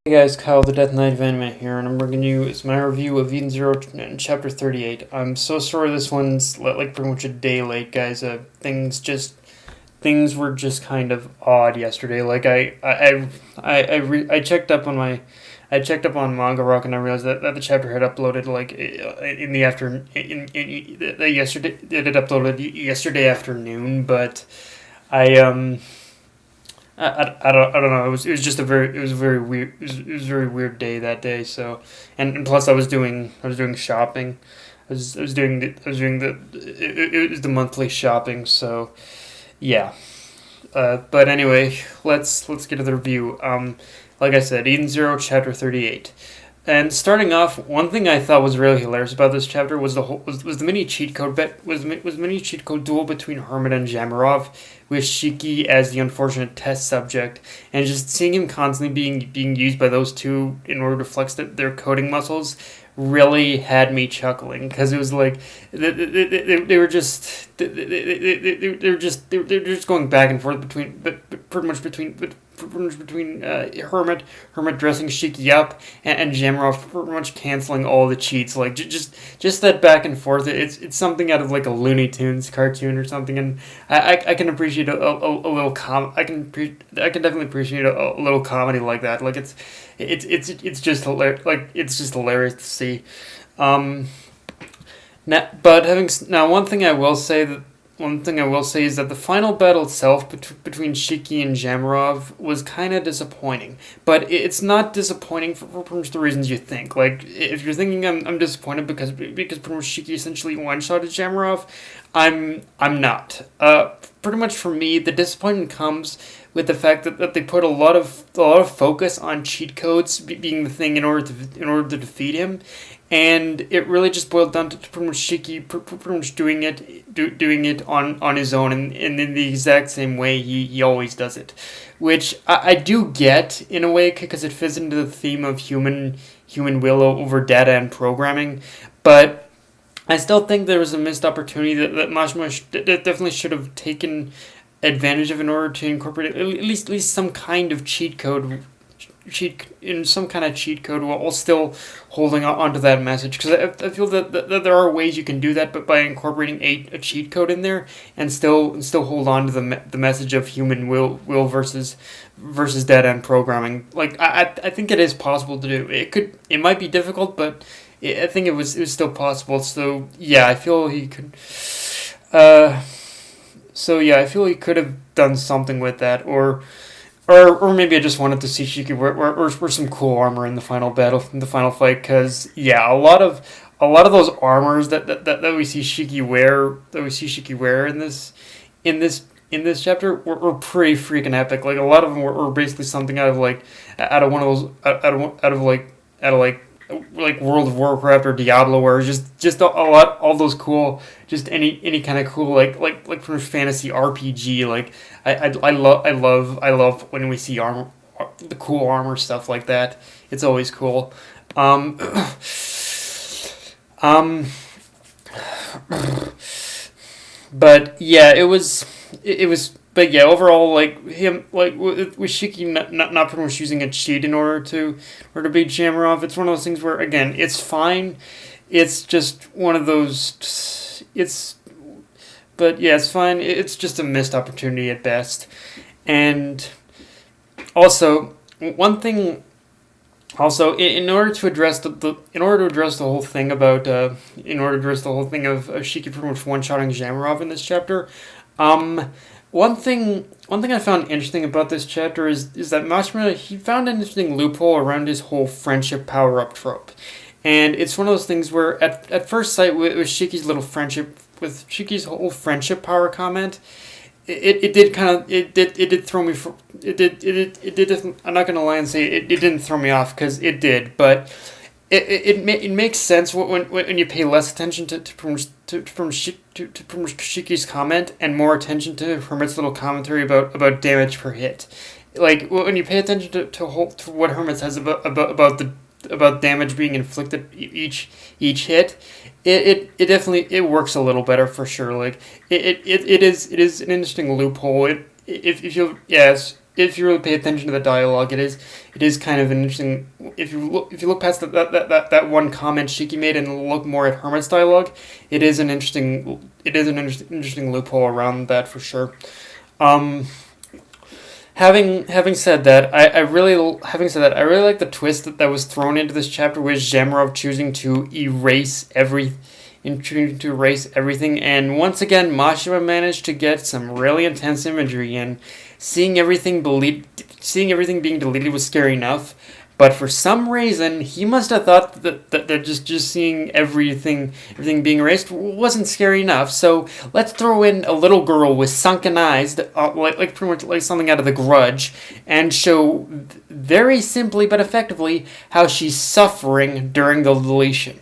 Hey guys, Kyle the Death Knight of Anime here, and I'm bringing you it's my review of Eden Zero Chapter 38. I'm so sorry this one's like pretty much a day late, guys. Things were just kind of odd yesterday. Like I checked up on Manga Rock and I realized that the chapter had uploaded like in the afternoon yesterday. It had uploaded yesterday afternoon, but I I don't know. It was just a very weird it was a very weird day that day. So and plus I was doing shopping. I was doing it was the monthly shopping. So yeah. But anyway, let's get to the review. Like I said, Eden Zero, Chapter 38. And starting off, one thing I thought was really hilarious about this chapter was the mini cheat code mini cheat code duel between Hermit and Jamarov, with Shiki as the unfortunate test subject, and just seeing him constantly being used by those two in order to flex their coding muscles really had me chuckling because it was like they were just they were just going back and forth between pretty much between Hermit dressing Shiki up and Jamroff pretty much canceling all the cheats, like just that back and forth. It's something out of like a Looney Tunes cartoon or something, and I can appreciate a little I can definitely appreciate a little comedy like that. Like it's just hilarious. Like it's just hilarious to see. Um, now, one thing I will say is that the final battle itself between Shiki and Jamarov was kind of disappointing. But it's not disappointing for pretty much the reasons you think. Like, if you're thinking I'm disappointed because pretty much Shiki essentially one-shotted Jamarov, I'm not. Pretty much for me, the disappointment comes with the fact that they put a lot of focus on cheat codes being the thing in order to defeat him, and it really just boiled down to pretty much Shiki pretty much doing it on his own and in the exact same way he always does it, which I do get in a way because it fits into the theme of human will over data and programming, but I still think there was a missed opportunity that Mashima that definitely should have taken advantage of in order to incorporate at least some kind of cheat code while still holding on to that message, because I feel that there are ways you can do that, but by incorporating a cheat code in there and still hold on to the message of human will versus data and programming. Like I think it is possible to do. It might be difficult, but I think it was still possible. So yeah, I feel he could. I feel he could have done something with that, or maybe I just wanted to see Shiki wear some cool armor in the final battle, in the final fight, because yeah, a lot of those armors that we see Shiki wear in this chapter were pretty freaking epic. Like a lot of them were basically something out of one of those out of like World of Warcraft or Diablo, where just a lot all those cool, just any kind of cool like from fantasy RPG. Like I love when we see armor, the cool armor stuff like that. It's always cool. Um, um, but yeah, it was. But yeah, overall, like him, like with Shiki not pretty much using a cheat in order to beat Jamarov. It's one of those things where again, it's fine. It's just one of those. But yeah, it's fine. It's just a missed opportunity at best. And also, one thing. Also, in order to address in order to address the whole thing about in order to address the whole thing of Shiki pretty much one-shotting Jamarov in this chapter, um, one thing I found interesting about this chapter is that Mashima, he found an interesting loophole around his whole friendship power up trope, and it's one of those things where at first sight with Shiki's whole friendship power comment, it did kind of it did throw me for it did I'm not gonna lie and say it didn't throw me off, because it did, but it makes sense when you pay less attention from Shiki's comment and more attention to Hermit's little commentary about damage per hit. Like when you pay attention to what Hermit says about damage being inflicted each hit, it definitely it works a little better for sure. Like it is an interesting loophole. If you yes, if you really pay attention to the dialogue, it is kind of an interesting. If you look past that one comment Shiki made and look more at Hermit's dialogue, it is an interesting loophole around that for sure. Um, having said that, I really like the twist that was thrown into this chapter with Jamarov choosing to erase everything, and once again Mashima managed to get some really intense imagery, and seeing everything being deleted was scary enough. But for some reason, he must have thought that just seeing everything being erased wasn't scary enough. So let's throw in a little girl with sunken eyes, like pretty much like something out of The Grudge, and show very simply but effectively how she's suffering during the deletion.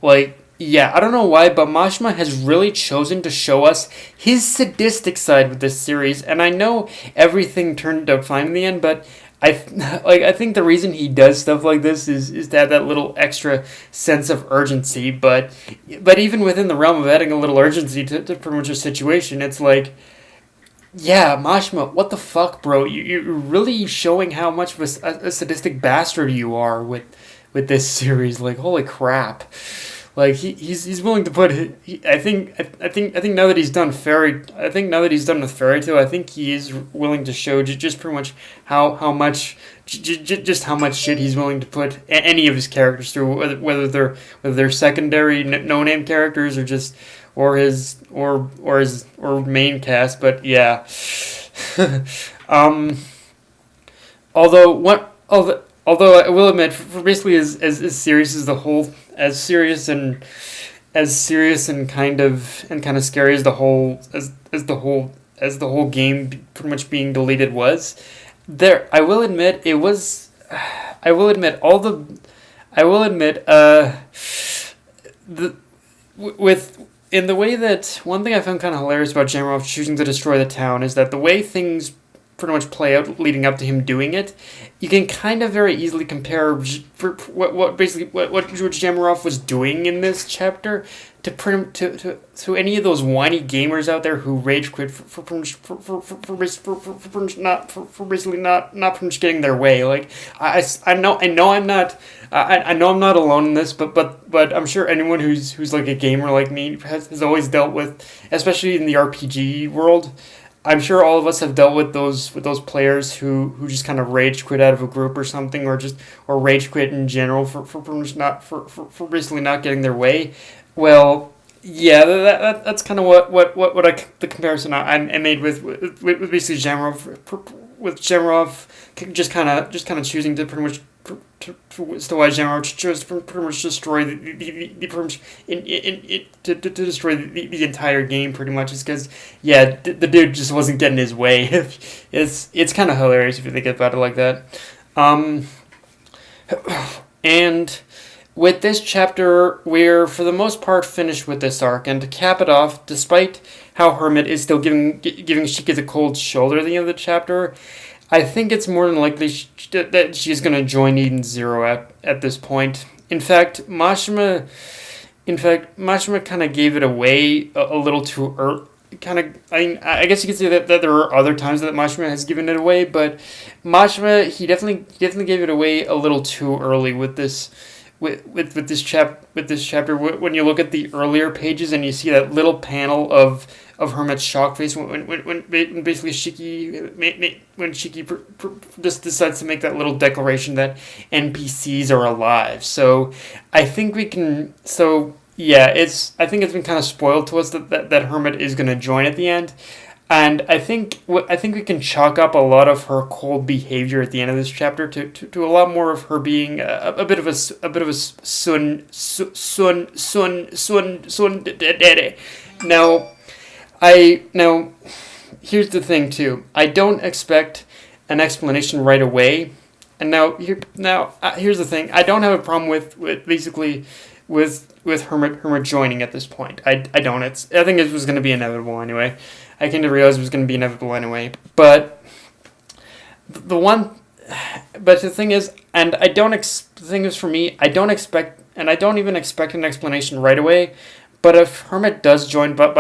Like, yeah, I don't know why, but Mashima has really chosen to show us his sadistic side with this series, and I know everything turned out fine in the end, but I think the reason he does stuff like this is to have that little extra sense of urgency, but even within the realm of adding a little urgency to pretty much a situation, it's like, yeah, Mashima, what the fuck, bro? You're really showing how much of a sadistic bastard you are with this series. Like, holy crap! Like he's willing to put. I think now that he's done with Fairy Tail, I think he is willing to show just pretty much how much just how much shit he's willing to put any of his characters through, whether they're secondary no name characters or main cast. But yeah. um. Although I will admit, for basically as serious as the whole, as serious and kind of scary as the whole game pretty much being deleted was, there I will admit it was, I will admit all the, I will admit the with in the way that one thing I found kind of hilarious about Jamarov choosing to destroy the town is that the way things pretty much play out leading up to him doing it, you can kind of very easily compare what George Jamarov was doing in this chapter to any of those whiny gamers out there who rage quit for basically not pretty much getting their way. Like I know I'm not alone in this, but I'm sure anyone who's like a gamer like me has always dealt with, especially in the RPG world. I'm sure all of us have dealt with those players who just kind of rage quit out of a group or something, or rage quit in general for basically not getting their way. Well, yeah, that's kind of the comparison I made with basically Jamarov just kind of choosing to pretty much. To why Jamarov chose to pretty much destroy to destroy the entire game pretty much is because the dude just wasn't getting his way. It's kind of hilarious if you think about it like that. And with this chapter, we're for the most part finished with this arc, and to cap it off, despite how Hermit is still giving Shiki the cold shoulder at the end of the chapter, I think it's more than likely that she's going to join Eden Zero at this point. In fact, Mashima kind of gave it away a little too early. I guess you could say that there are other times that Mashima has given it away, but Mashima he definitely gave it away a little too early with this. With this chapter, when you look at the earlier pages and you see that little panel of Hermit's shock face when basically Shiki just decides to make that little declaration that NPCs are alive. So I think we can. So yeah, I think it's been kind of spoiled to us that Hermit is going to join at the end. And I think we can chalk up a lot of her cold behavior at the end of this chapter to a lot more of her being a bit of a sun. Now here's the thing too. I don't expect an explanation right away. And here's the thing. I don't have a problem with Hermit joining at this point. I don't. I think it was going to be inevitable anyway. I came to realize it was going to be inevitable anyway. But the thing is, and I don't. The thing is for me, I don't expect, and I don't even expect an explanation right away. But if Hermit does join, but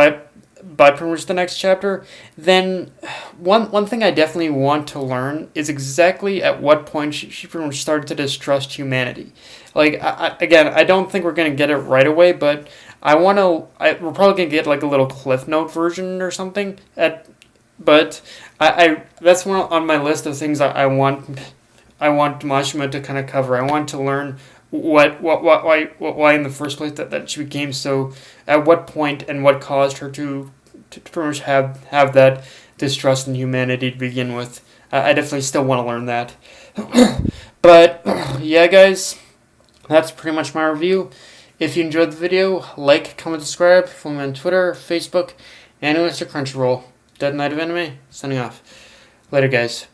by pretty much the next chapter, then one thing I definitely want to learn is exactly at what point she pretty much started to distrust humanity. Like, again, I don't think we're going to get it right away, but we're probably going to get like a little Cliff Note version or something. But that's one on my list of things I want Mashima to kind of cover. I want to learn why in the first place that she became so, at what point and what caused her to pretty much have that distrust in humanity to begin with. I definitely still want to learn that. But yeah, guys, that's pretty much my review. If you enjoyed the video, like, comment, subscribe. Follow me on Twitter, Facebook, and Mr. Crunchyroll. Dead Knight of Anime, signing off. Later, guys.